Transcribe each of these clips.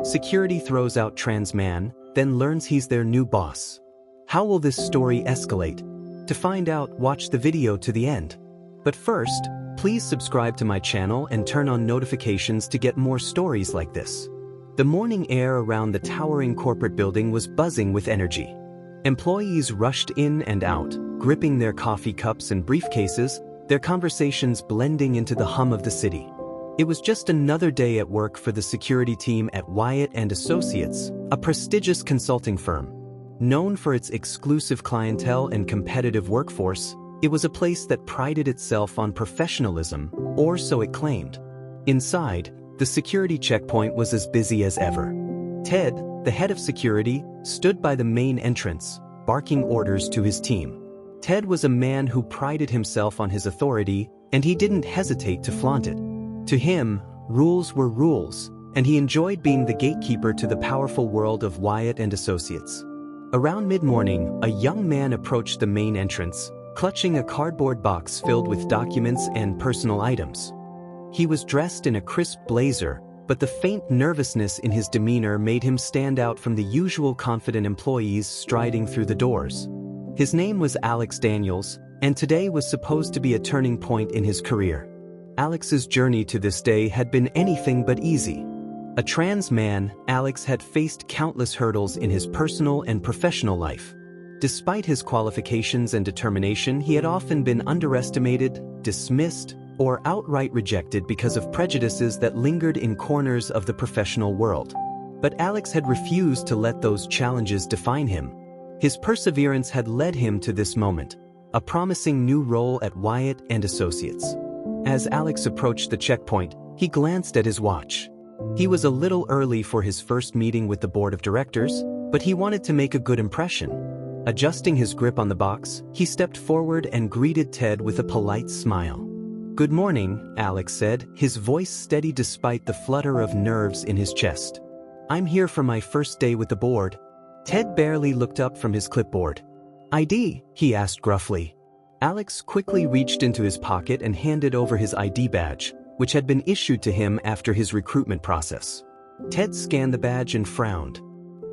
Security throws out trans man, then learns he's their new boss. How will this story escalate? To find out, watch the video to the end. But first, please subscribe to my channel and turn on notifications to get more stories like this. The morning air around the towering corporate building was buzzing with energy. Employees rushed in and out, gripping their coffee cups and briefcases, their conversations blending into the hum of the city. It was just another day at work for the security team at Wyatt & Associates, a prestigious consulting firm. Known for its exclusive clientele and competitive workforce, it was a place that prided itself on professionalism, or so it claimed. Inside, the security checkpoint was as busy as ever. Ted, the head of security, stood by the main entrance, barking orders to his team. Ted was a man who prided himself on his authority, and he didn't hesitate to flaunt it. To him, rules were rules, and he enjoyed being the gatekeeper to the powerful world of Wyatt & Associates. Around mid-morning, a young man approached the main entrance, clutching a cardboard box filled with documents and personal items. He was dressed in a crisp blazer, but the faint nervousness in his demeanor made him stand out from the usual confident employees striding through the doors. His name was Alex Daniels, and today was supposed to be a turning point in his career. Alex's journey to this day had been anything but easy. A trans man, Alex had faced countless hurdles in his personal and professional life. Despite his qualifications and determination, he had often been underestimated, dismissed, or outright rejected because of prejudices that lingered in corners of the professional world. But Alex had refused to let those challenges define him. His perseverance had led him to this moment, a promising new role at Wyatt & Associates. As Alex approached the checkpoint, he glanced at his watch. He was a little early for his first meeting with the board of directors, but he wanted to make a good impression. Adjusting his grip on the box, he stepped forward and greeted Ted with a polite smile. "Good morning," Alex said, his voice steady despite the flutter of nerves in his chest. "I'm here for my first day with the board." Ted barely looked up from his clipboard. "ID?" he asked gruffly. Alex quickly reached into his pocket and handed over his ID badge, which had been issued to him after his recruitment process. Ted scanned the badge and frowned.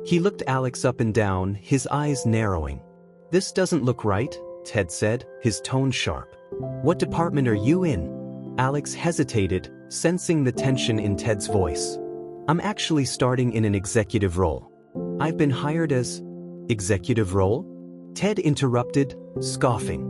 He looked Alex up and down, his eyes narrowing. "This doesn't look right," Ted said, his tone sharp. "What department are you in?" Alex hesitated, sensing the tension in Ted's voice. "I'm actually starting in an executive role. I've been hired as..." "Executive role?" Ted interrupted, scoffing.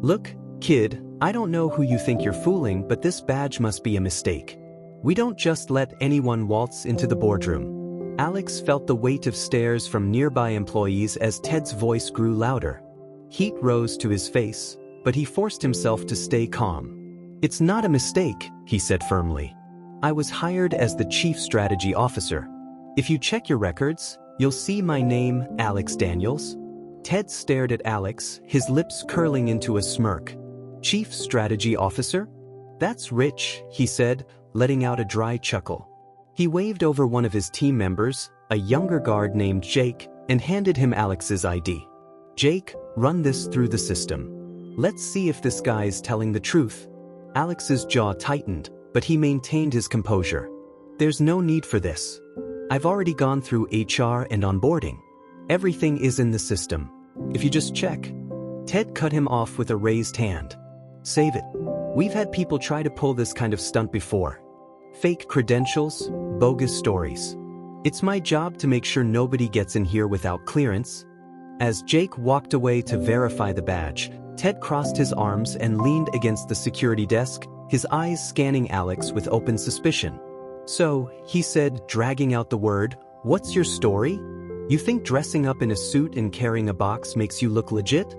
"Look, kid, I don't know who you think you're fooling, but this badge must be a mistake. We don't just let anyone waltz into the boardroom." Alex felt the weight of stares from nearby employees as Ted's voice grew louder. Heat rose to his face, but he forced himself to stay calm. "It's not a mistake," he said firmly. "I was hired as the Chief Strategy Officer. If you check your records, you'll see my name, Alex Daniels." Ted stared at Alex, his lips curling into a smirk. "Chief Strategy Officer? That's rich," he said, letting out a dry chuckle. He waved over one of his team members, a younger guard named Jake, and handed him Alex's ID. "Jake, run this through the system. Let's see if this guy's telling the truth." Alex's jaw tightened, but he maintained his composure. "There's no need for this. I've already gone through HR and onboarding. Everything is in the system. If you just check." Ted cut him off with a raised hand. "Save it. We've had people try to pull this kind of stunt before. Fake credentials, bogus stories. It's my job to make sure nobody gets in here without clearance." As Jake walked away to verify the badge, Ted crossed his arms and leaned against the security desk, his eyes scanning Alex with open suspicion. "So," he said, dragging out the word, "what's your story? You think dressing up in a suit and carrying a box makes you look legit?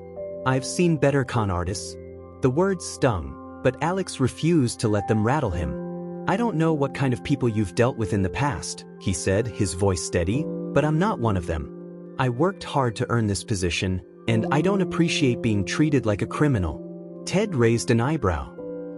I've seen better con artists." The words stung, but Alex refused to let them rattle him. "I don't know what kind of people you've dealt with in the past," he said, his voice steady, "but I'm not one of them. I worked hard to earn this position, and I don't appreciate being treated like a criminal." Ted raised an eyebrow.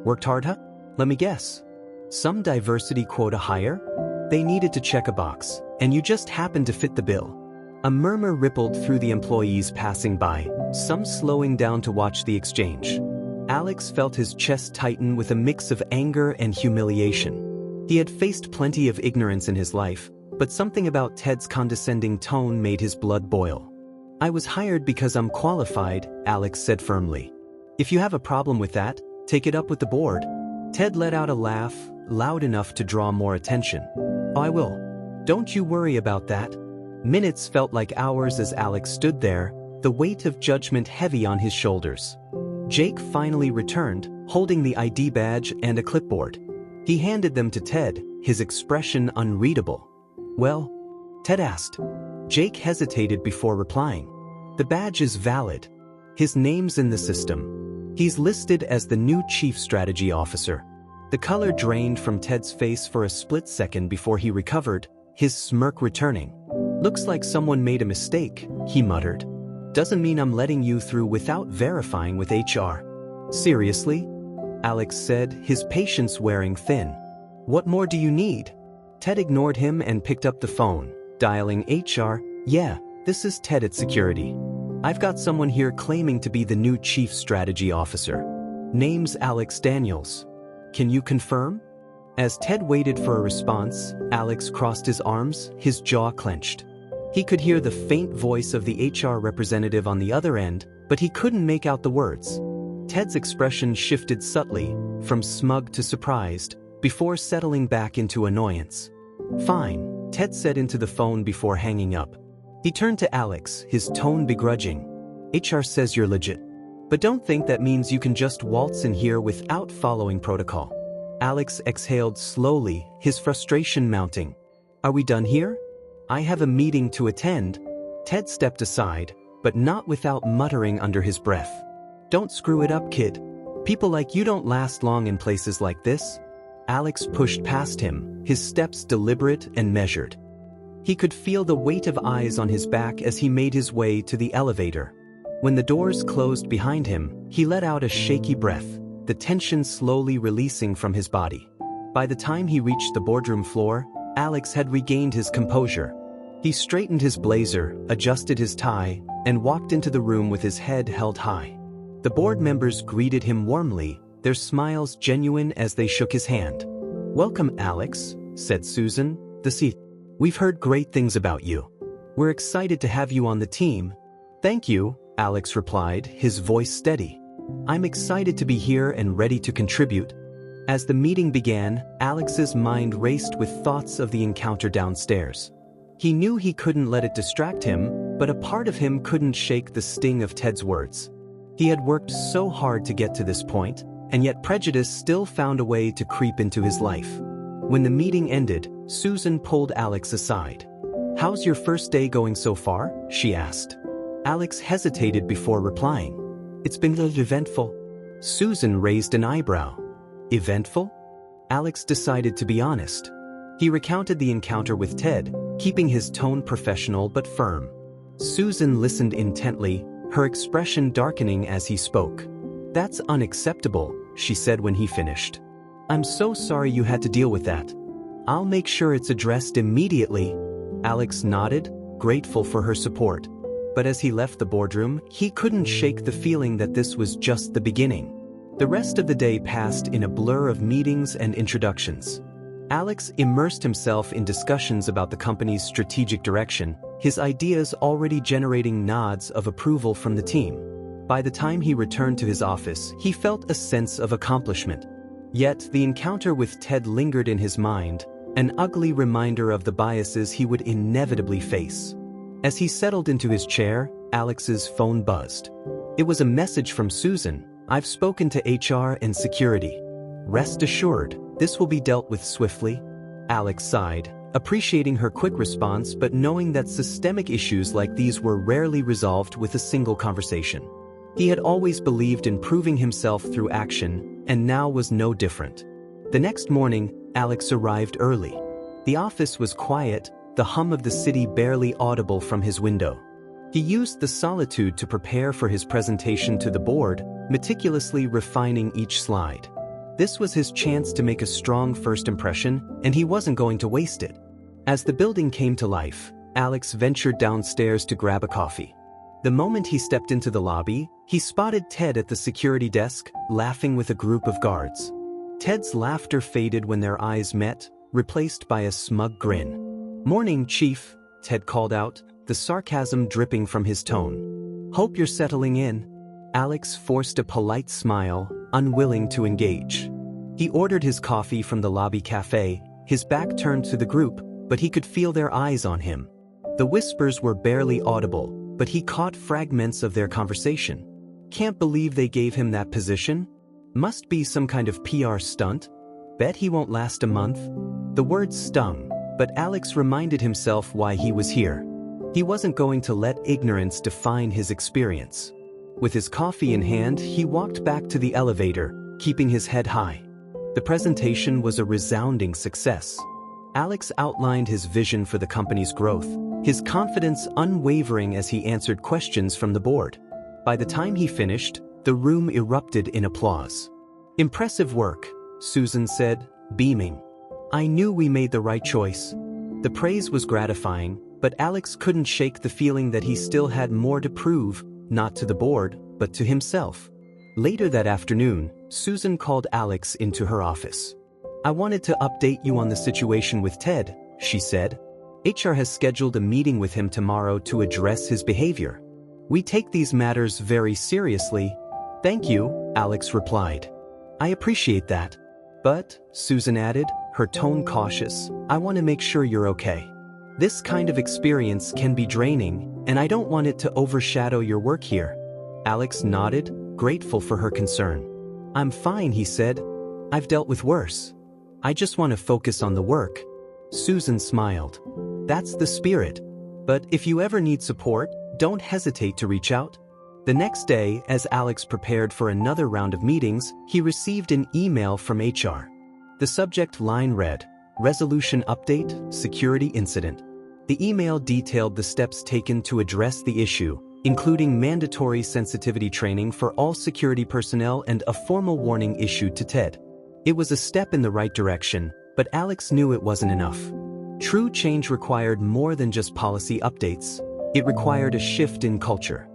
"Worked hard, huh? Let me guess. Some diversity quota higher? They needed to check a box, and you just happened to fit the bill." A murmur rippled through the employees passing by, some slowing down to watch the exchange. Alex felt his chest tighten with a mix of anger and humiliation. He had faced plenty of ignorance in his life, but something about Ted's condescending tone made his blood boil. "I was hired because I'm qualified," Alex said firmly. "If you have a problem with that, take it up with the board." Ted let out a laugh, loud enough to draw more attention. "I will. Don't you worry about that." Minutes felt like hours as Alex stood there, the weight of judgment heavy on his shoulders. Jake finally returned, holding the ID badge and a clipboard. He handed them to Ted, his expression unreadable. "Well?" Ted asked. Jake hesitated before replying. "The badge is valid. His name's in the system. He's listed as the new Chief Strategy Officer." The color drained from Ted's face for a split second before he recovered, his smirk returning. "Looks like someone made a mistake," he muttered. "Doesn't mean I'm letting you through without verifying with HR." "Seriously?" Alex said, his patience wearing thin. "What more do you need?" Ted ignored him and picked up the phone, dialing HR. "Yeah, this is Ted at security. I've got someone here claiming to be the new Chief Strategy Officer. Name's Alex Daniels. Can you confirm?" As Ted waited for a response, Alex crossed his arms, his jaw clenched. He could hear the faint voice of the HR representative on the other end, but he couldn't make out the words. Ted's expression shifted subtly, from smug to surprised, before settling back into annoyance. "Fine," Ted said into the phone before hanging up. He turned to Alex, his tone begrudging. "HR says you're legit. But don't think that means you can just waltz in here without following protocol." Alex exhaled slowly, his frustration mounting. "Are we done here? I have a meeting to attend." Ted stepped aside, but not without muttering under his breath. "Don't screw it up, kid. People like you don't last long in places like this." Alex pushed past him, his steps deliberate and measured. He could feel the weight of eyes on his back as he made his way to the elevator. When the doors closed behind him, he let out a shaky breath, the tension slowly releasing from his body. By the time he reached the boardroom floor, Alex had regained his composure. He straightened his blazer, adjusted his tie, and walked into the room with his head held high. The board members greeted him warmly, their smiles genuine as they shook his hand. "Welcome, Alex," said Susan, the CEO. "We've heard great things about you. We're excited to have you on the team." "Thank you," Alex replied, his voice steady. "I'm excited to be here and ready to contribute." As the meeting began, Alex's mind raced with thoughts of the encounter downstairs. He knew he couldn't let it distract him, but a part of him couldn't shake the sting of Ted's words. He had worked so hard to get to this point, and yet prejudice still found a way to creep into his life. When the meeting ended, Susan pulled Alex aside. "How's your first day going so far?" she asked. Alex hesitated before replying. "It's been eventful." Susan raised an eyebrow. "Eventful?" Alex decided to be honest. He recounted the encounter with Ted, keeping his tone professional but firm. Susan listened intently, her expression darkening as he spoke. "That's unacceptable," she said when he finished. "I'm so sorry you had to deal with that. I'll make sure it's addressed immediately." Alex nodded, grateful for her support. But as he left the boardroom, he couldn't shake the feeling that this was just the beginning. The rest of the day passed in a blur of meetings and introductions. Alex immersed himself in discussions about the company's strategic direction, his ideas already generating nods of approval from the team. By the time he returned to his office, he felt a sense of accomplishment. Yet, the encounter with Ted lingered in his mind, an ugly reminder of the biases he would inevitably face. As he settled into his chair, Alex's phone buzzed. It was a message from Susan. "I've spoken to HR and security. Rest assured, this will be dealt with swiftly." Alex sighed, appreciating her quick response but knowing that systemic issues like these were rarely resolved with a single conversation. He had always believed in proving himself through action, and now was no different. The next morning, Alex arrived early. The office was quiet, the hum of the city barely audible from his window. He used the solitude to prepare for his presentation to the board, meticulously refining each slide. This was his chance to make a strong first impression, and he wasn't going to waste it. As the building came to life, Alex ventured downstairs to grab a coffee. The moment he stepped into the lobby, he spotted Ted at the security desk, laughing with a group of guards. Ted's laughter faded when their eyes met, replaced by a smug grin. "Morning, Chief," Ted called out, the sarcasm dripping from his tone. "Hope you're settling in." Alex forced a polite smile, unwilling to engage. He ordered his coffee from the lobby cafe, his back turned to the group, but he could feel their eyes on him. The whispers were barely audible, but he caught fragments of their conversation. "Can't believe they gave him that position? Must be some kind of PR stunt. Bet he won't last a month." The words stung, but Alex reminded himself why he was here. He wasn't going to let ignorance define his experience. With his coffee in hand, he walked back to the elevator, keeping his head high. The presentation was a resounding success. Alex outlined his vision for the company's growth, his confidence unwavering as he answered questions from the board. By the time he finished, the room erupted in applause. "Impressive work," Susan said, beaming. "I knew we made the right choice." The praise was gratifying, but Alex couldn't shake the feeling that he still had more to prove, not to the board, but to himself. Later that afternoon, Susan called Alex into her office. "I wanted to update you on the situation with Ted," she said. "HR has scheduled a meeting with him tomorrow to address his behavior. We take these matters very seriously." "Thank you," Alex replied. "I appreciate that. But," Susan added, her tone cautious, "I want to make sure you're okay. This kind of experience can be draining, and I don't want it to overshadow your work here." Alex nodded, grateful for her concern. "I'm fine," he said. "I've dealt with worse. I just want to focus on the work." Susan smiled. "That's the spirit. But if you ever need support, don't hesitate to reach out." The next day, as Alex prepared for another round of meetings, he received an email from HR. The subject line read, "Resolution Update, Security Incident." The email detailed the steps taken to address the issue, including mandatory sensitivity training for all security personnel and a formal warning issued to Ted. It was a step in the right direction, but Alex knew it wasn't enough. True change required more than just policy updates. It required a shift in culture.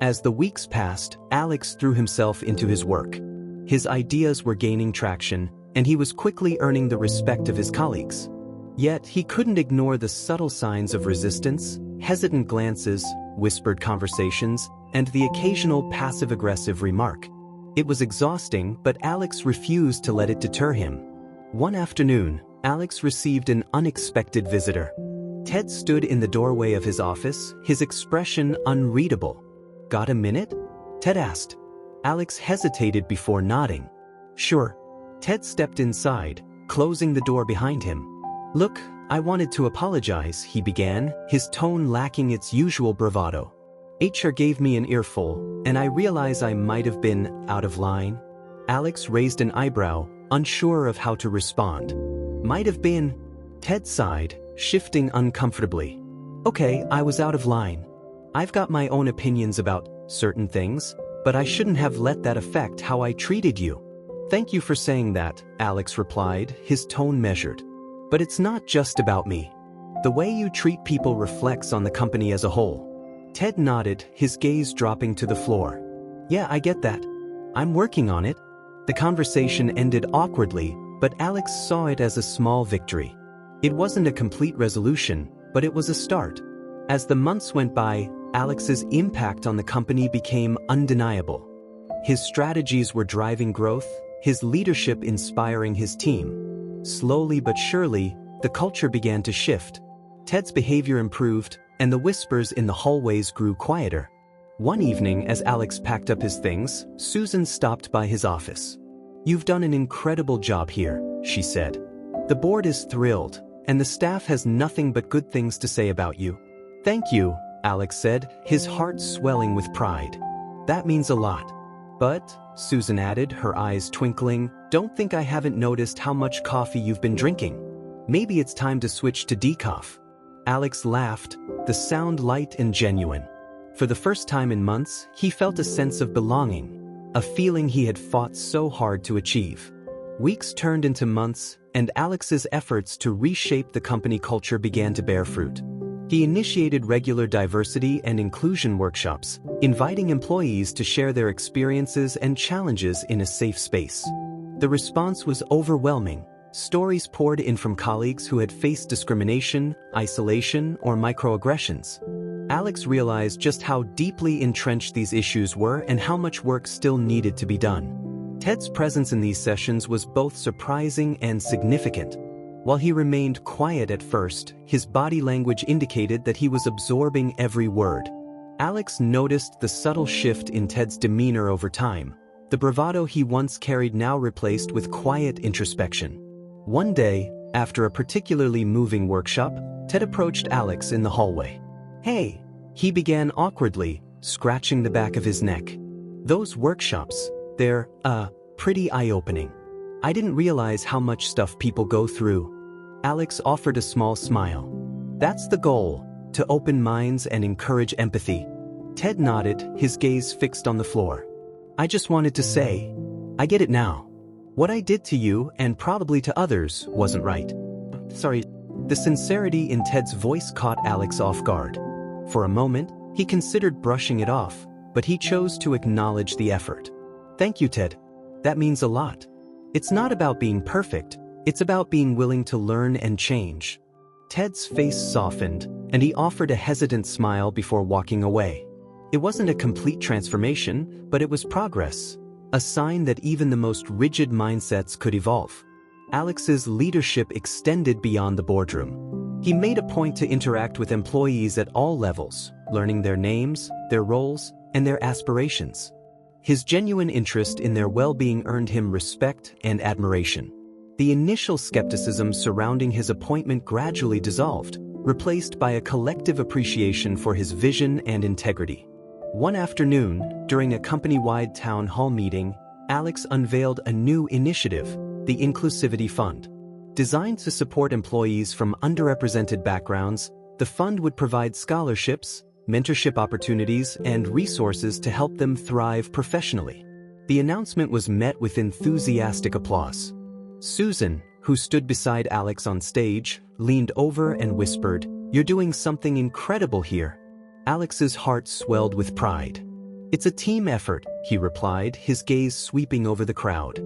As the weeks passed, Alex threw himself into his work. His ideas were gaining traction, and he was quickly earning the respect of his colleagues. Yet he couldn't ignore the subtle signs of resistance, hesitant glances, whispered conversations, and the occasional passive-aggressive remark. It was exhausting, but Alex refused to let it deter him. One afternoon, Alex received an unexpected visitor. Ted stood in the doorway of his office, his expression unreadable. "Got a minute?" Ted asked. Alex hesitated before nodding. "Sure." Ted stepped inside, closing the door behind him. "Look, I wanted to apologize," he began, his tone lacking its usual bravado. "HR gave me an earful, and I realize I might have been out of line." Alex raised an eyebrow, unsure of how to respond. "Might have been?" Ted sighed, shifting uncomfortably. "Okay, I was out of line. I've got my own opinions about certain things, but I shouldn't have let that affect how I treated you." "Thank you for saying that," Alex replied, his tone measured. "But it's not just about me. The way you treat people reflects on the company as a whole." Ted nodded, his gaze dropping to the floor. "Yeah, I get that. I'm working on it." The conversation ended awkwardly, but Alex saw it as a small victory. It wasn't a complete resolution, but it was a start. As the months went by, Alex's impact on the company became undeniable. His strategies were driving growth, his leadership inspiring his team. Slowly but surely, the culture began to shift. Ted's behavior improved, and the whispers in the hallways grew quieter. One evening, as Alex packed up his things, Susan stopped by his office. "You've done an incredible job here," she said. "The board is thrilled, and the staff has nothing but good things to say about you." "Thank you," Alex said, his heart swelling with pride. "That means a lot." "But," Susan added, her eyes twinkling, "don't think I haven't noticed how much coffee you've been drinking. Maybe it's time to switch to decaf." Alex laughed, the sound light and genuine. For the first time in months, he felt a sense of belonging, a feeling he had fought so hard to achieve. Weeks turned into months, and Alex's efforts to reshape the company culture began to bear fruit. He initiated regular diversity and inclusion workshops, inviting employees to share their experiences and challenges in a safe space. The response was overwhelming. Stories poured in from colleagues who had faced discrimination, isolation, or microaggressions. Alex realized just how deeply entrenched these issues were and how much work still needed to be done. Ted's presence in these sessions was both surprising and significant. While he remained quiet at first, his body language indicated that he was absorbing every word. Alex noticed the subtle shift in Ted's demeanor over time. The bravado he once carried now replaced with quiet introspection. One day, after a particularly moving workshop, Ted approached Alex in the hallway. "Hey," he began awkwardly, scratching the back of his neck. "Those workshops, they're, pretty eye-opening. I didn't realize how much stuff people go through." Alex offered a small smile. "That's the goal, to open minds and encourage empathy." Ted nodded, his gaze fixed on the floor. "I just wanted to say, I get it now. What I did to you, and probably to others, wasn't right." Sorry. The sincerity in Ted's voice caught Alex off guard. For a moment, he considered brushing it off, but he chose to acknowledge the effort. "Thank you, Ted. That means a lot. It's not about being perfect, it's about being willing to learn and change." Ted's face softened, and he offered a hesitant smile before walking away. It wasn't a complete transformation, but it was progress, a sign that even the most rigid mindsets could evolve. Alex's leadership extended beyond the boardroom. He made a point to interact with employees at all levels, learning their names, their roles, and their aspirations. His genuine interest in their well-being earned him respect and admiration. The initial skepticism surrounding his appointment gradually dissolved, replaced by a collective appreciation for his vision and integrity. One afternoon, during a company-wide town hall meeting, Alex unveiled a new initiative, the Inclusivity Fund. Designed to support employees from underrepresented backgrounds, the fund would provide scholarships, mentorship opportunities, and resources to help them thrive professionally. The announcement was met with enthusiastic applause. Susan, who stood beside Alex on stage, leaned over and whispered, "You're doing something incredible here." Alex's heart swelled with pride. "It's a team effort," he replied, his gaze sweeping over the crowd.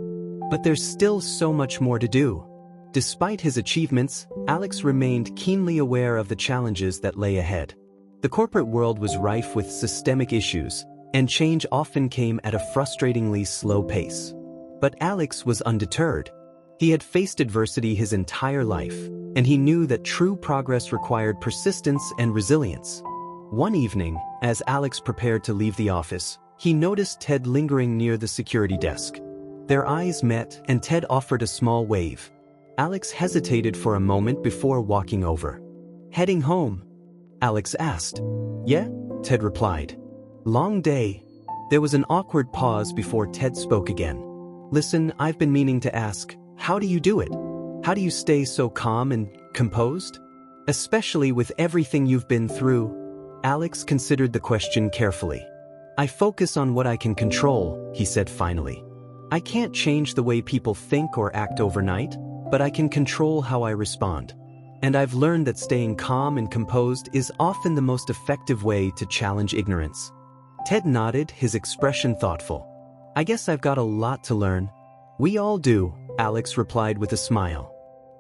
"But there's still so much more to do." Despite his achievements, Alex remained keenly aware of the challenges that lay ahead. The corporate world was rife with systemic issues, and change often came at a frustratingly slow pace. But Alex was undeterred. He had faced adversity his entire life, and he knew that true progress required persistence and resilience. One evening, as Alex prepared to leave the office, he noticed Ted lingering near the security desk. Their eyes met, and Ted offered a small wave. Alex hesitated for a moment before walking over. "Heading home?" Alex asked. "Yeah," Ted replied. "Long day." There was an awkward pause before Ted spoke again. "Listen, I've been meaning to ask, how do you do it? How do you stay so calm and composed? Especially with everything you've been through?" Alex considered the question carefully. "I focus on what I can control," he said finally. "I can't change the way people think or act overnight, but I can control how I respond. And I've learned that staying calm and composed is often the most effective way to challenge ignorance." Ted nodded, his expression thoughtful. "I guess I've got a lot to learn." "We all do," Alex replied with a smile.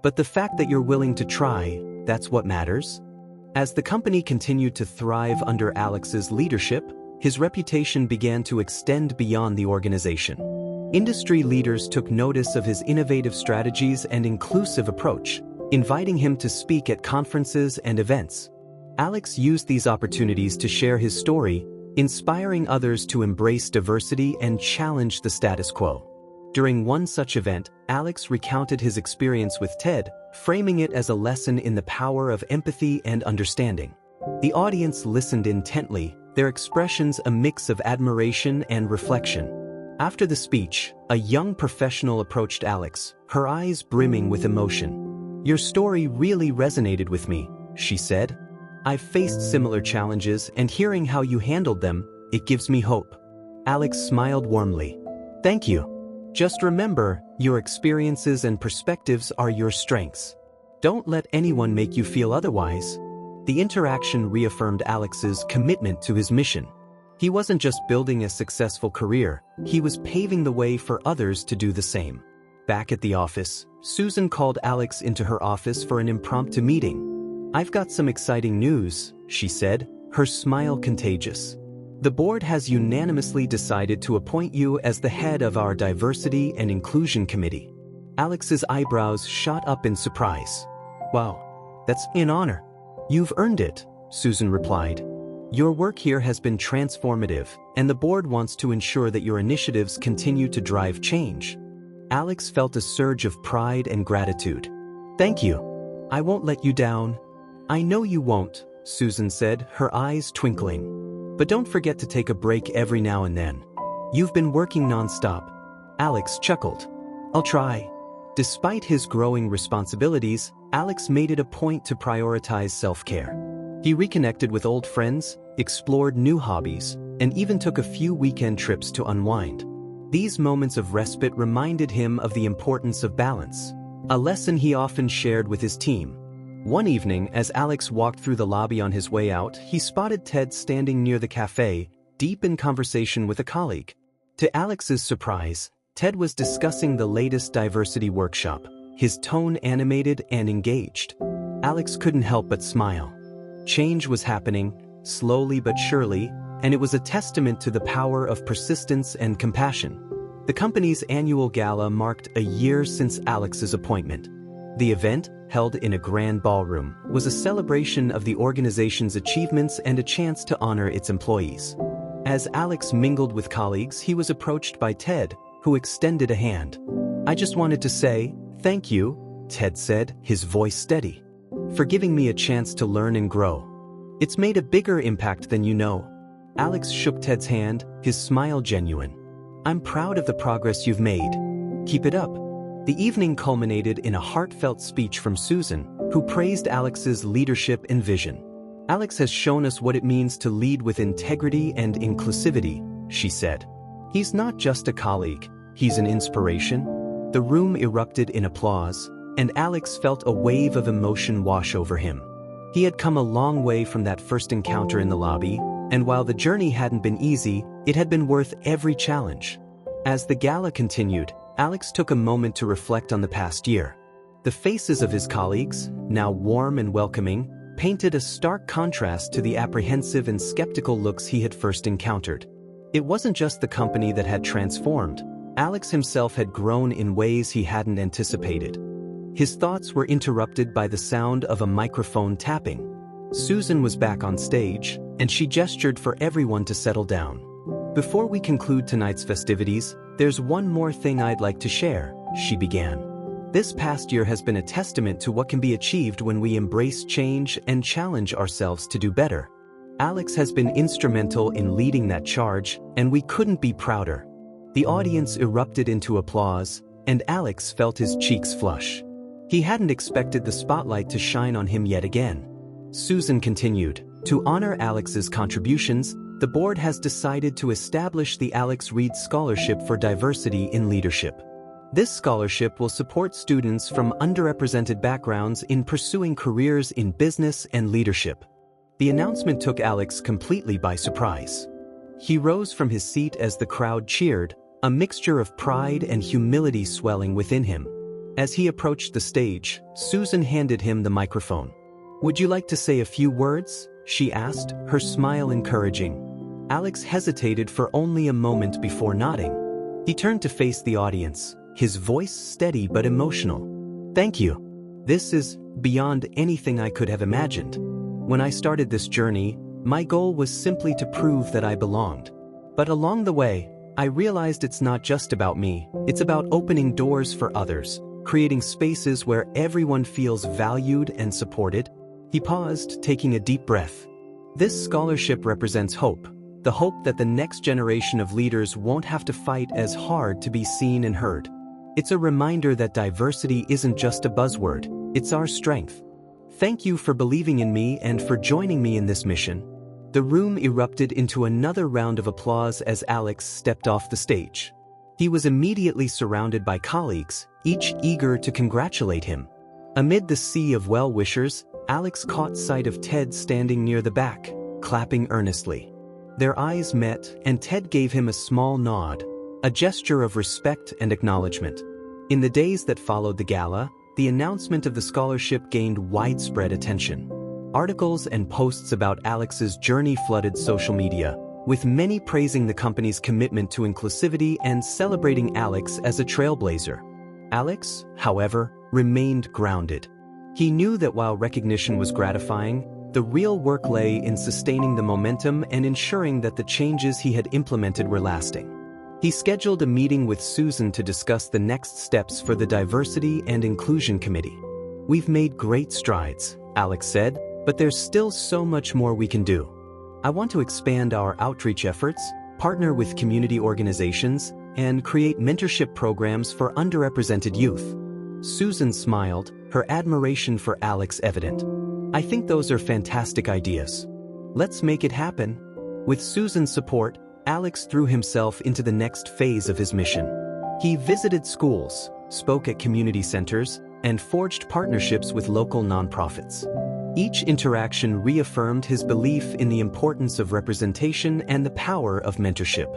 "But the fact that you're willing to try, that's what matters." As the company continued to thrive under Alex's leadership, his reputation began to extend beyond the organization. Industry leaders took notice of his innovative strategies and inclusive approach, inviting him to speak at conferences and events. Alex used these opportunities to share his story, inspiring others to embrace diversity and challenge the status quo. During one such event, Alex recounted his experience with Ted, framing it as a lesson in the power of empathy and understanding. The audience listened intently, their expressions a mix of admiration and reflection. After the speech, a young professional approached Alex, her eyes brimming with emotion. "Your story really resonated with me," she said. "I've faced similar challenges, and hearing how you handled them, it gives me hope." Alex smiled warmly. "Thank you. Just remember, your experiences and perspectives are your strengths. Don't let anyone make you feel otherwise." The interaction reaffirmed Alex's commitment to his mission. He wasn't just building a successful career, he was paving the way for others to do the same. Back at the office, Susan called Alex into her office for an impromptu meeting. "I've got some exciting news," she said, her smile contagious. "The board has unanimously decided to appoint you as the head of our Diversity and Inclusion Committee." Alex's eyebrows shot up in surprise. "Wow, that's an honor." "You've earned it," Susan replied. "Your work here has been transformative, and the board wants to ensure that your initiatives continue to drive change." Alex felt a surge of pride and gratitude. "Thank you. I won't let you down." "I know you won't," Susan said, her eyes twinkling. "But don't forget to take a break every now and then. You've been working nonstop." Alex chuckled. "I'll try." Despite his growing responsibilities, Alex made it a point to prioritize self-care. He reconnected with old friends, explored new hobbies, and even took a few weekend trips to unwind. These moments of respite reminded him of the importance of balance, a lesson he often shared with his team. One evening, as Alex walked through the lobby on his way out, he spotted Ted standing near the cafe, deep in conversation with a colleague. To Alex's surprise, Ted was discussing the latest diversity workshop, his tone animated and engaged. Alex couldn't help but smile. Change was happening, slowly but surely, and it was a testament to the power of persistence and compassion. The company's annual gala marked a year since Alex's appointment. The event, held in a grand ballroom, was a celebration of the organization's achievements and a chance to honor its employees. As Alex mingled with colleagues, he was approached by Ted, who extended a hand. "I just wanted to say, thank you," Ted said, his voice steady, "for giving me a chance to learn and grow. It's made a bigger impact than you know." Alex shook Ted's hand, his smile genuine. "I'm proud of the progress you've made. Keep it up." The evening culminated in a heartfelt speech from Susan, who praised Alex's leadership and vision. "Alex has shown us what it means to lead with integrity and inclusivity," she said. "He's not just a colleague, he's an inspiration." The room erupted in applause, and Alex felt a wave of emotion wash over him. He had come a long way from that first encounter in the lobby, and while the journey hadn't been easy, it had been worth every challenge. As the gala continued, Alex took a moment to reflect on the past year. The faces of his colleagues, now warm and welcoming, painted a stark contrast to the apprehensive and skeptical looks he had first encountered. It wasn't just the company that had transformed. Alex himself had grown in ways he hadn't anticipated. His thoughts were interrupted by the sound of a microphone tapping. Susan was back on stage, and she gestured for everyone to settle down. "Before we conclude tonight's festivities, there's one more thing I'd like to share," she began. "This past year has been a testament to what can be achieved when we embrace change and challenge ourselves to do better. Alex has been instrumental in leading that charge, and we couldn't be prouder." The audience erupted into applause, and Alex felt his cheeks flush. He hadn't expected the spotlight to shine on him yet again. Susan continued, "To honor Alex's contributions, the board has decided to establish the Alex Reed Scholarship for Diversity in Leadership. This scholarship will support students from underrepresented backgrounds in pursuing careers in business and leadership." The announcement took Alex completely by surprise. He rose from his seat as the crowd cheered, a mixture of pride and humility swelling within him. As he approached the stage, Susan handed him the microphone. "Would you like to say a few words?" she asked, her smile encouraging. Alex hesitated for only a moment before nodding. He turned to face the audience, his voice steady but emotional. "Thank you. This is beyond anything I could have imagined. When I started this journey, my goal was simply to prove that I belonged. But along the way, I realized it's not just about me, it's about opening doors for others, creating spaces where everyone feels valued and supported." He paused, taking a deep breath. "This scholarship represents hope, the hope that the next generation of leaders won't have to fight as hard to be seen and heard. It's a reminder that diversity isn't just a buzzword, it's our strength. Thank you for believing in me and for joining me in this mission." The room erupted into another round of applause as Alex stepped off the stage. He was immediately surrounded by colleagues, each eager to congratulate him. Amid the sea of well-wishers, Alex caught sight of Ted standing near the back, clapping earnestly. Their eyes met, and Ted gave him a small nod, a gesture of respect and acknowledgement. In the days that followed the gala, the announcement of the scholarship gained widespread attention. Articles and posts about Alex's journey flooded social media, with many praising the company's commitment to inclusivity and celebrating Alex as a trailblazer. Alex, however, remained grounded. He knew that while recognition was gratifying, the real work lay in sustaining the momentum and ensuring that the changes he had implemented were lasting. He scheduled a meeting with Susan to discuss the next steps for the Diversity and Inclusion Committee. "We've made great strides," Alex said, "but there's still so much more we can do. I want to expand our outreach efforts, partner with community organizations, and create mentorship programs for underrepresented youth." Susan smiled, her admiration for Alex evident. "I think those are fantastic ideas. Let's make it happen." With Susan's support, Alex threw himself into the next phase of his mission. He visited schools, spoke at community centers, and forged partnerships with local nonprofits. Each interaction reaffirmed his belief in the importance of representation and the power of mentorship.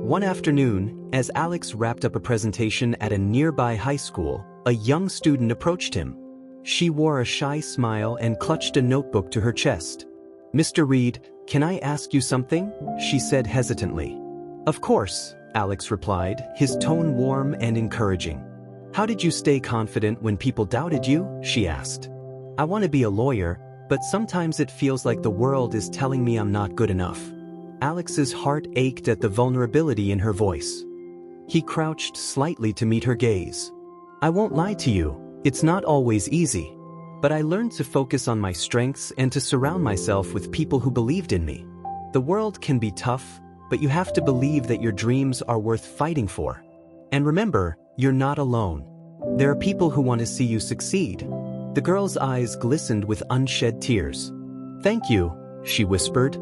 One afternoon, as Alex wrapped up a presentation at a nearby high school, a young student approached him. She wore a shy smile and clutched a notebook to her chest. "Mr. Reed, can I ask you something?" she said hesitantly. "Of course," Alex replied, his tone warm and encouraging. "How did you stay confident when people doubted you?" she asked. "I want to be a lawyer, but sometimes it feels like the world is telling me I'm not good enough." Alex's heart ached at the vulnerability in her voice. He crouched slightly to meet her gaze. "I won't lie to you, it's not always easy. But I learned to focus on my strengths and to surround myself with people who believed in me. The world can be tough, but you have to believe that your dreams are worth fighting for. And remember, you're not alone. There are people who want to see you succeed." The girl's eyes glistened with unshed tears. "Thank you," she whispered.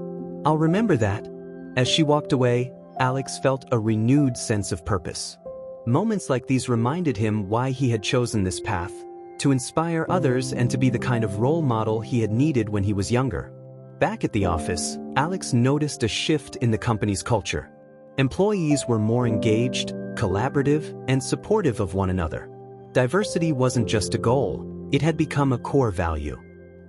"I'll remember that." As she walked away, Alex felt a renewed sense of purpose. Moments like these reminded him why he had chosen this path: to inspire others and to be the kind of role model he had needed when he was younger. Back at the office, Alex noticed a shift in the company's culture. Employees were more engaged, collaborative, and supportive of one another. Diversity wasn't just a goal, it had become a core value.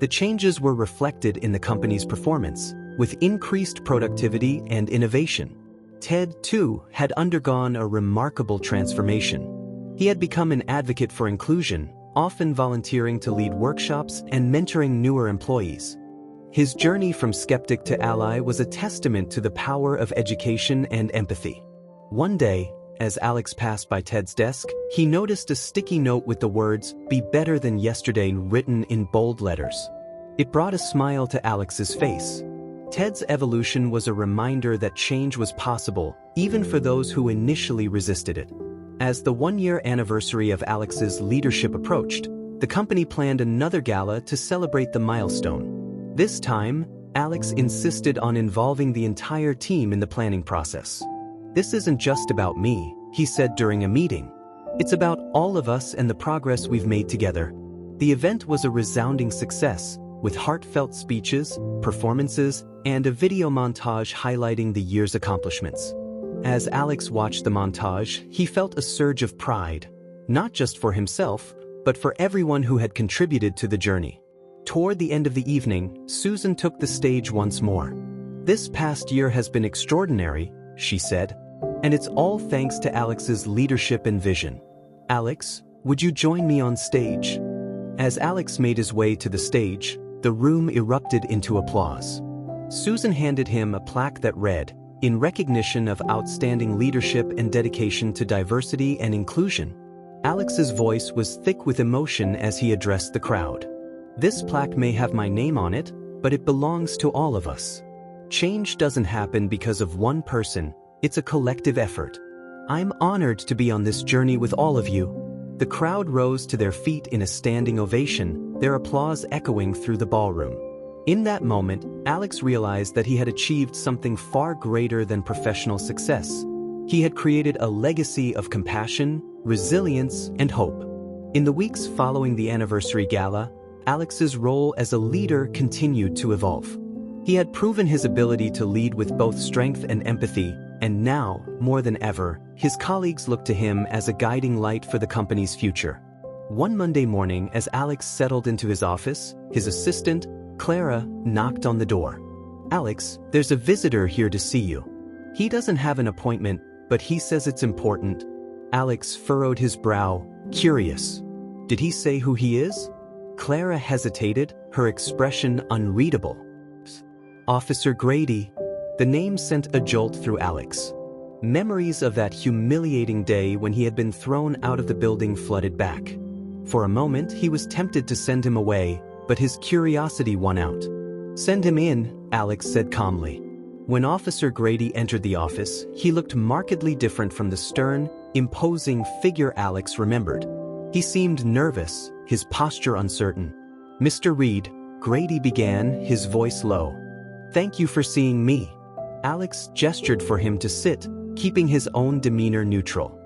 The changes were reflected in the company's performance, with increased productivity and innovation. Ted, too, had undergone a remarkable transformation. He had become an advocate for inclusion, often volunteering to lead workshops and mentoring newer employees. His journey from skeptic to ally was a testament to the power of education and empathy. One day, as Alex passed by Ted's desk, he noticed a sticky note with the words, "Be better than yesterday," written in bold letters. It brought a smile to Alex's face. Ted's evolution was a reminder that change was possible, even for those who initially resisted it. As the one-year anniversary of Alex's leadership approached, the company planned another gala to celebrate the milestone. This time, Alex insisted on involving the entire team in the planning process. "This isn't just about me," he said during a meeting. "It's about all of us and the progress we've made together." The event was a resounding success, with heartfelt speeches, performances, and a video montage highlighting the year's accomplishments. As Alex watched the montage, he felt a surge of pride, not just for himself, but for everyone who had contributed to the journey. Toward the end of the evening, Susan took the stage once more. "This past year has been extraordinary," she said, "and it's all thanks to Alex's leadership and vision. Alex, would you join me on stage?" As Alex made his way to the stage, the room erupted into applause. Susan handed him a plaque that read, "In recognition of outstanding leadership and dedication to diversity and inclusion." Alex's voice was thick with emotion as he addressed the crowd. "This plaque may have my name on it, but it belongs to all of us. Change doesn't happen because of one person, it's a collective effort. I'm honored to be on this journey with all of you." The crowd rose to their feet in a standing ovation, their applause echoing through the ballroom. In that moment, Alex realized that he had achieved something far greater than professional success. He had created a legacy of compassion, resilience, and hope. In the weeks following the anniversary gala, Alex's role as a leader continued to evolve. He had proven his ability to lead with both strength and empathy, And now, more than ever, his colleagues looked to him as a guiding light for the company's future. One Monday morning, as Alex settled into his office, his assistant, Clara, knocked on the door. "Alex, there's a visitor here to see you. He doesn't have an appointment, but he says it's important." Alex furrowed his brow, curious. Did he say who he is? Clara hesitated, her expression unreadable. "Officer Grady." The name sent a jolt through Alex. Memories of that humiliating day when he had been thrown out of the building flooded back. For a moment, he was tempted to send him away, but his curiosity won out. "Send him in," Alex said calmly. When Officer Grady entered the office, he looked markedly different from the stern, imposing figure Alex remembered. He seemed nervous, his posture uncertain. "Mr. Reed," Grady began, his voice low. "Thank you for seeing me." Alex gestured for him to sit, keeping his own demeanor neutral.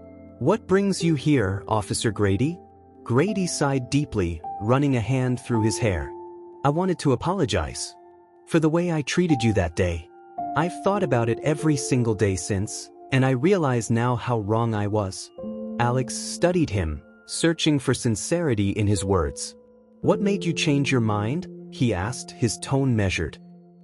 "What brings you here, Officer Grady?" Grady sighed deeply, running a hand through his hair. "I wanted to apologize for the way I treated you that day. I've thought about it every single day since, and I realize now how wrong I was." Alex studied him, searching for sincerity in his words. "What made you change your mind?" he asked, his tone measured.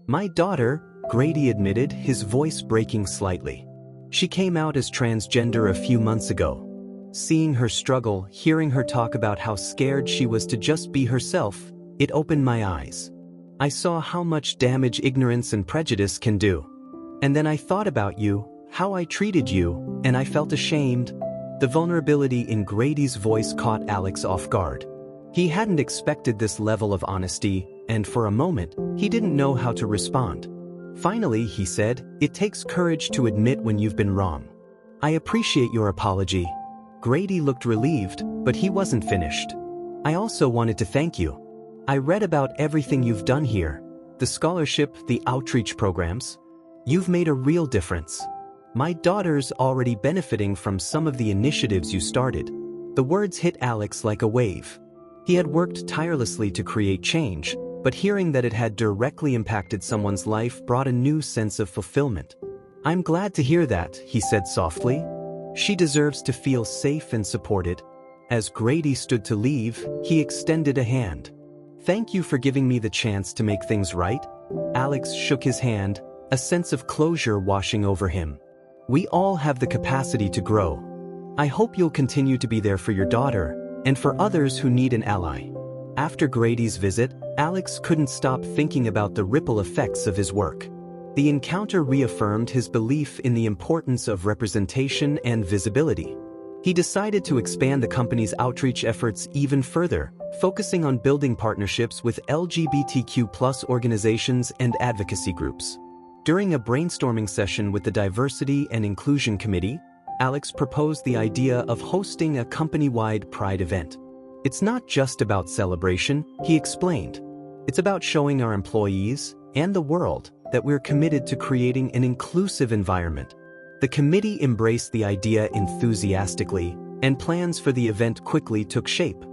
"My daughter," Grady admitted, his voice breaking slightly. "She came out as transgender a few months ago. Seeing her struggle, hearing her talk about how scared she was to just be herself, it opened my eyes. I saw how much damage ignorance and prejudice can do. And then I thought about you, how I treated you, and I felt ashamed." The vulnerability in Grady's voice caught Alex off guard. He hadn't expected this level of honesty, and for a moment, he didn't know how to respond. Finally, he said, "It takes courage to admit when you've been wrong. I appreciate your apology." Grady looked relieved, but he wasn't finished. "I also wanted to thank you. I read about everything you've done here, the scholarship, the outreach programs. You've made a real difference. My daughter's already benefiting from some of the initiatives you started." The words hit Alex like a wave. He had worked tirelessly to create change, but hearing that it had directly impacted someone's life brought a new sense of fulfillment. "I'm glad to hear that," he said softly. "She deserves to feel safe and supported." As Grady stood to leave, he extended a hand. "Thank you for giving me the chance to make things right." Alex shook his hand, a sense of closure washing over him. "We all have the capacity to grow. I hope you'll continue to be there for your daughter, and for others who need an ally." After Grady's visit, Alex couldn't stop thinking about the ripple effects of his work. The encounter reaffirmed his belief in the importance of representation and visibility. He decided to expand the company's outreach efforts even further, focusing on building partnerships with LGBTQ+ organizations and advocacy groups. During a brainstorming session with the Diversity and Inclusion Committee, Alex proposed the idea of hosting a company-wide Pride event. "It's not just about celebration," he explained. "It's about showing our employees and the world that we're committed to creating an inclusive environment." The committee embraced the idea enthusiastically, and plans for the event quickly took shape.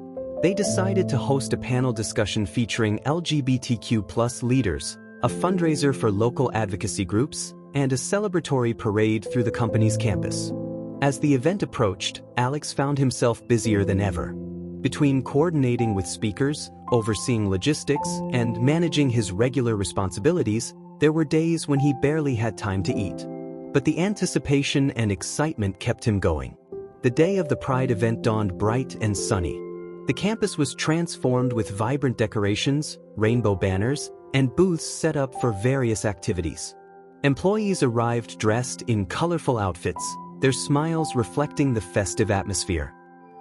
They decided to host a panel discussion featuring LGBTQ+ leaders, a fundraiser for local advocacy groups, and a celebratory parade through the company's campus. As the event approached, Alex found himself busier than ever. Between coordinating with speakers, overseeing logistics, and managing his regular responsibilities, there were days when he barely had time to eat. But the anticipation and excitement kept him going. The day of the Pride event dawned bright and sunny. The campus was transformed with vibrant decorations, rainbow banners, and booths set up for various activities. Employees arrived dressed in colorful outfits, their smiles reflecting the festive atmosphere.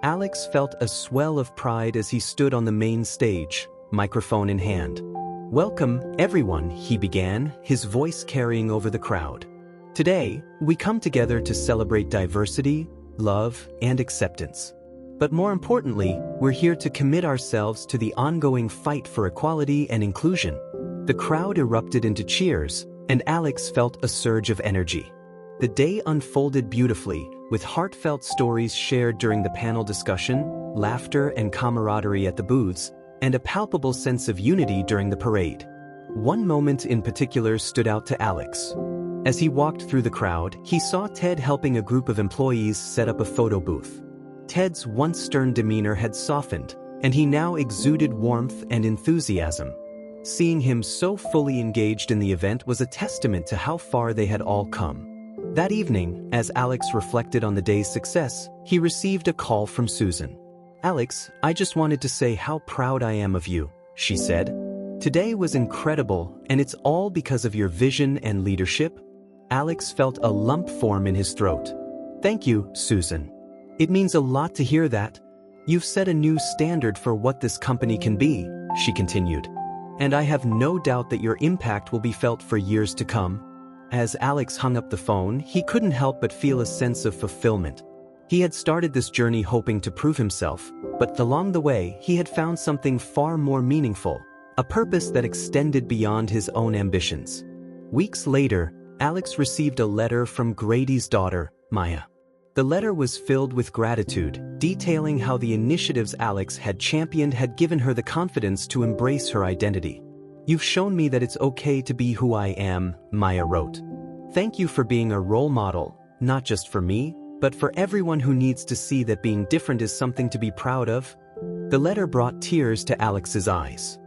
Alex felt a swell of pride as he stood on the main stage, microphone in hand. "Welcome, everyone," he began, his voice carrying over the crowd. "Today, we come together to celebrate diversity, love, and acceptance. But more importantly, we're here to commit ourselves to the ongoing fight for equality and inclusion." The crowd erupted into cheers, and Alex felt a surge of energy. The day unfolded beautifully, with heartfelt stories shared during the panel discussion, laughter and camaraderie at the booths, and a palpable sense of unity during the parade. One moment in particular stood out to Alex. As he walked through the crowd, he saw Ted helping a group of employees set up a photo booth. Ted's once stern demeanor had softened, and he now exuded warmth and enthusiasm. Seeing him so fully engaged in the event was a testament to how far they had all come. That evening, as Alex reflected on the day's success, he received a call from Susan. "Alex, I just wanted to say how proud I am of you," she said. "Today was incredible, and it's all because of your vision and leadership." Alex felt a lump form in his throat. "Thank you, Susan. It means a lot to hear that. You've set a new standard for what this company can be," she continued. "And I have no doubt that your impact will be felt for years to come." As Alex hung up the phone, he couldn't help but feel a sense of fulfillment. He had started this journey hoping to prove himself, but along the way, he had found something far more meaningful, a purpose that extended beyond his own ambitions. Weeks later, Alex received a letter from Grady's daughter, Maya. The letter was filled with gratitude, detailing how the initiatives Alex had championed had given her the confidence to embrace her identity. "You've shown me that it's okay to be who I am," Maya wrote. "Thank you for being a role model, not just for me, but for everyone who needs to see that being different is something to be proud of." The letter brought tears to Alex's eyes.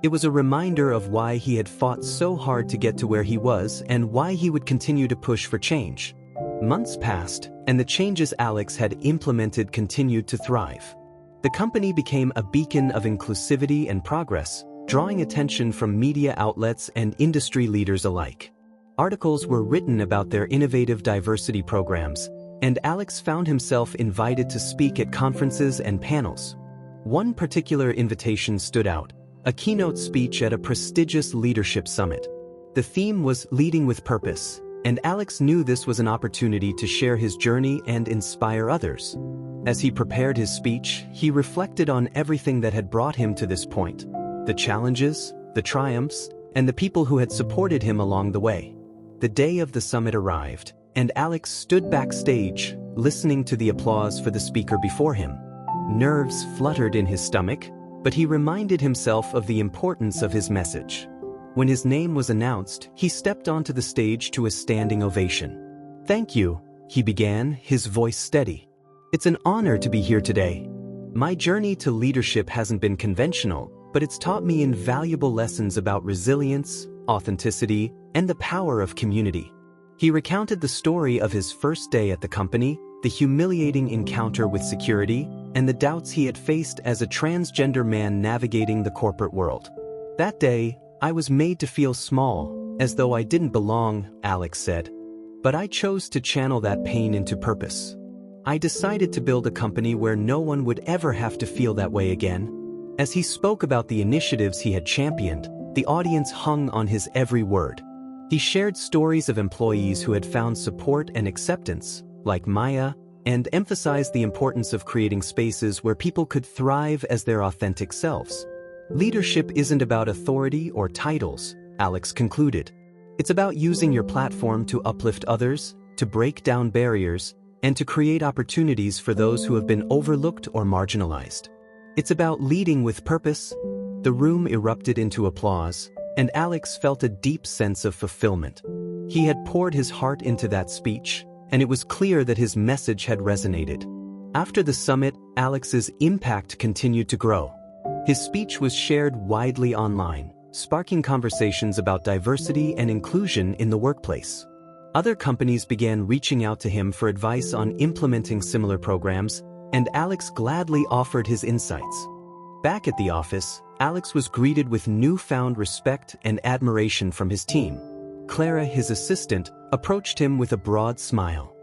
It was a reminder of why he had fought so hard to get to where he was and why he would continue to push for change. Months passed, and the changes Alex had implemented continued to thrive. The company became a beacon of inclusivity and progress, drawing attention from media outlets and industry leaders alike. Articles were written about their innovative diversity programs, and Alex found himself invited to speak at conferences and panels. One particular invitation stood out: a keynote speech at a prestigious leadership summit. The theme was Leading with Purpose, and Alex knew this was an opportunity to share his journey and inspire others. As he prepared his speech, he reflected on everything that had brought him to this point: the challenges, the triumphs, and the people who had supported him along the way. The day of the summit arrived, and Alex stood backstage, listening to the applause for the speaker before him. Nerves fluttered in his stomach, but he reminded himself of the importance of his message. When his name was announced, he stepped onto the stage to a standing ovation. "Thank you," he began, his voice steady. "It's an honor to be here today. My journey to leadership hasn't been conventional, but it's taught me invaluable lessons about resilience, authenticity, and the power of community." He recounted the story of his first day at the company, the humiliating encounter with security, and the doubts he had faced as a transgender man navigating the corporate world. "That day, I was made to feel small, as though I didn't belong," Alex said. "But I chose to channel that pain into purpose. I decided to build a company where no one would ever have to feel that way again." As he spoke about the initiatives he had championed, the audience hung on his every word. He shared stories of employees who had found support and acceptance, like Maya, and emphasized the importance of creating spaces where people could thrive as their authentic selves. "Leadership isn't about authority or titles," Alex concluded. "It's about using your platform to uplift others, to break down barriers, and to create opportunities for those who have been overlooked or marginalized. It's about leading with purpose." The room erupted into applause, and Alex felt a deep sense of fulfillment. He had poured his heart into that speech, and it was clear that his message had resonated. After the summit, Alex's impact continued to grow. His speech was shared widely online, sparking conversations about diversity and inclusion in the workplace. Other companies began reaching out to him for advice on implementing similar programs, and Alex gladly offered his insights. Back at the office, Alex was greeted with newfound respect and admiration from his team. Clara, his assistant, approached him with a broad smile.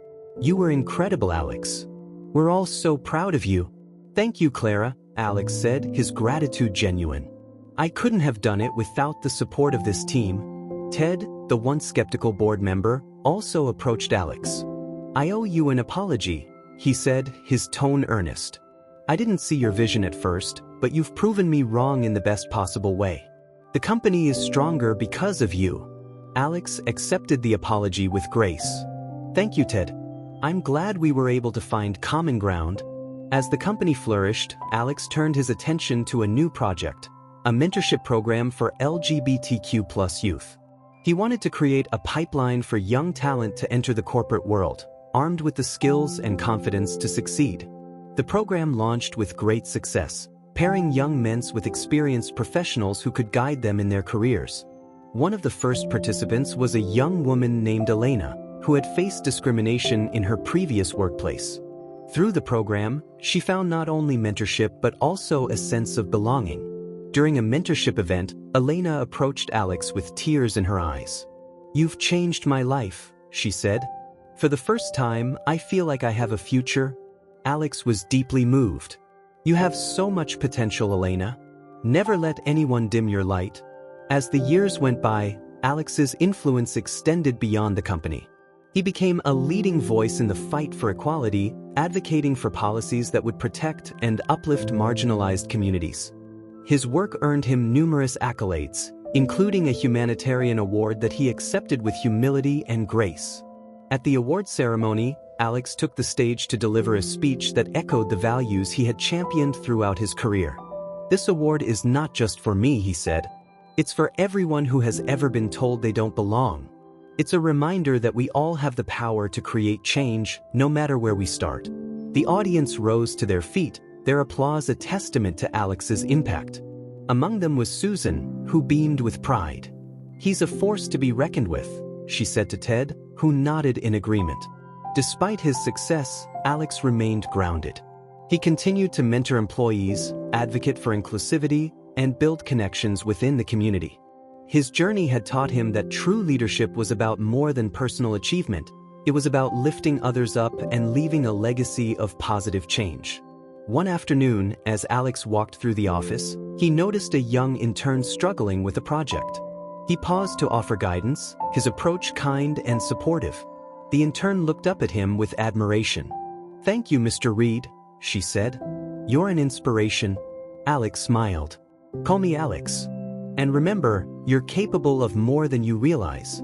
"You were incredible, Alex. We're all so proud of you." "Thank you, Clara," Alex said, his gratitude genuine. "I couldn't have done it without the support of this team." Ted, the once skeptical board member, also approached Alex. "I owe you an apology," he said, his tone earnest. "I didn't see your vision at first, but you've proven me wrong in the best possible way. The company is stronger because of you." Alex accepted the apology with grace. "Thank you, Ted. I'm glad we were able to find common ground." As the company flourished, Alex turned his attention to a new project, a mentorship program for LGBTQ+ youth. He wanted to create a pipeline for young talent to enter the corporate world, armed with the skills and confidence to succeed. The program launched with great success, pairing young men with experienced professionals who could guide them in their careers. One of the first participants was a young woman named Elena, who had faced discrimination in her previous workplace. Through the program, she found not only mentorship but also a sense of belonging. During a mentorship event, Elena approached Alex with tears in her eyes. "You've changed my life," she said. "For the first time, I feel like I have a future." Alex was deeply moved. "You have so much potential, Elena. Never let anyone dim your light." As the years went by, Alex's influence extended beyond the company. He became a leading voice in the fight for equality, advocating for policies that would protect and uplift marginalized communities. His work earned him numerous accolades, including a humanitarian award that he accepted with humility and grace. At the award ceremony, Alex took the stage to deliver a speech that echoed the values he had championed throughout his career. "This award is not just for me," he said. "It's for everyone who has ever been told they don't belong. It's a reminder that we all have the power to create change, no matter where we start." The audience rose to their feet, their applause a testament to Alex's impact. Among them was Susan, who beamed with pride. "He's a force to be reckoned with," she said to Ted, who nodded in agreement. Despite his success, Alex remained grounded. He continued to mentor employees, advocate for inclusivity, and build connections within the community. His journey had taught him that true leadership was about more than personal achievement. It was about lifting others up and leaving a legacy of positive change. One afternoon, as Alex walked through the office, he noticed a young intern struggling with a project. He paused to offer guidance, his approach kind and supportive. The intern looked up at him with admiration. "Thank you, Mr. Reed," she said. "You're an inspiration." Alex smiled. "Call me Alex. And remember, you're capable of more than you realize."